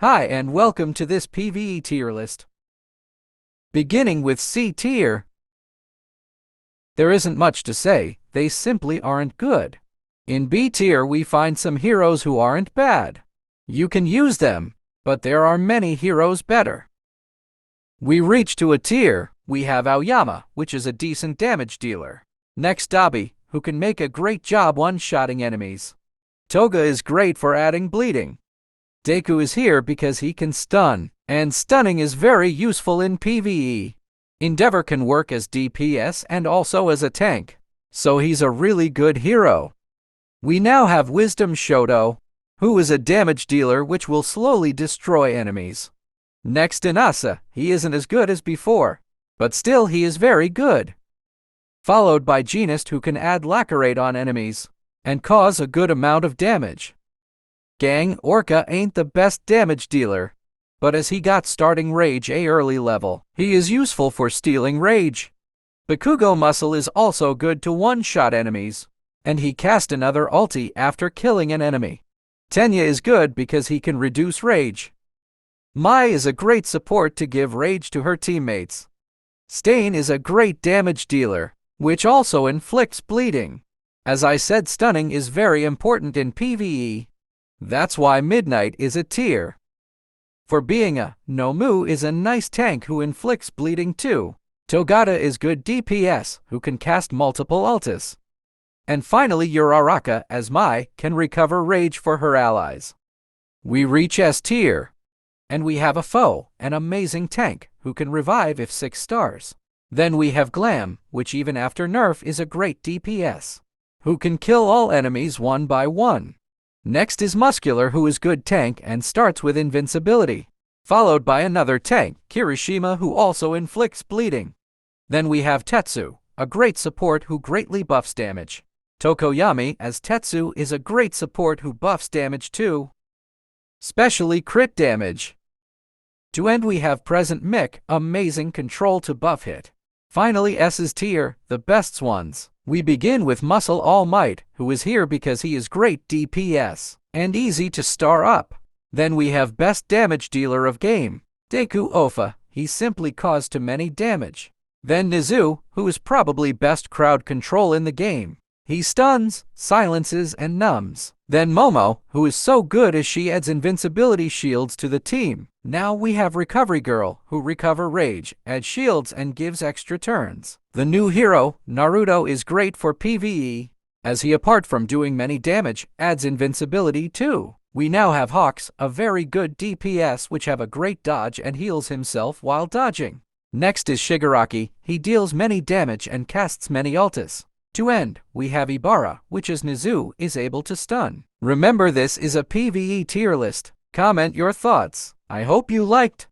Hi and welcome to this PVE tier list. Beginning with C tier. There isn't much to say, they simply aren't good. In B tier we find some heroes who aren't bad. You can use them, but there are many heroes better. We reach to a tier, we have Aoyama, which is a decent damage dealer. Next Dabi, who can make a great job one-shotting enemies. Toga is great for adding bleeding. Deku is here because he can stun, and stunning is very useful in PvE. Endeavor can work as DPS and also as a tank, so he's a really good hero. We now have Wisdom Shoto, who is a damage dealer which will slowly destroy enemies. Next Inasa, he isn't as good as before, but still he is very good. Followed by Genist, who can add Lacerate on enemies, and cause a good amount of damage. Gang Orca ain't the best damage dealer, but as he got starting Rage A early level, he is useful for stealing Rage. Bakugo Muscle is also good to one-shot enemies, and he cast another ulti after killing an enemy. Tenya is good because he can reduce Rage. Mai is a great support to give Rage to her teammates. Stain is a great damage dealer, which also inflicts bleeding. As I said, stunning is very important in PvE. That's why Midnight is a tier. For being a Nomu is a nice tank who inflicts bleeding too. Togata is good DPS who can cast multiple ultis. And finally Uraraka as Mai can recover Rage for her allies. We reach S tier. And we have a foe, an amazing tank who can revive if 6 stars. Then we have Glam, which even after nerf is a great DPS, who can kill all enemies one by one. Next is Muscular, who is good tank and starts with invincibility, followed by another tank, Kirishima, who also inflicts bleeding. Then we have Tetsu, a great support who greatly buffs damage. Tokoyami as Tetsu is a great support who buffs damage too, especially crit damage. To end we have Present Mick, amazing control to buff hit. Finally S's tier, the best ones. We begin with Muscle All Might, who is here because he is great DPS and easy to star up. Then we have best damage dealer of game, Deku Ofa, he simply caused too many damage. Then Nizu, who is probably best crowd control in the game. He stuns, silences, and numbs. Then Momo, who is so good as she adds invincibility shields to the team. Now we have Recovery Girl, who recover Rage, adds shields, and gives extra turns. The new hero, Naruto, is great for PvE, as he apart from doing many damage, adds invincibility too. We now have Hawks, a very good DPS which have a great dodge and heals himself while dodging. Next is Shigaraki, he deals many damage and casts many ultis. To end, we have Ibara, which as Nizu is able to stun. Remember, this is a PvE tier list. Comment your thoughts. I hope you liked.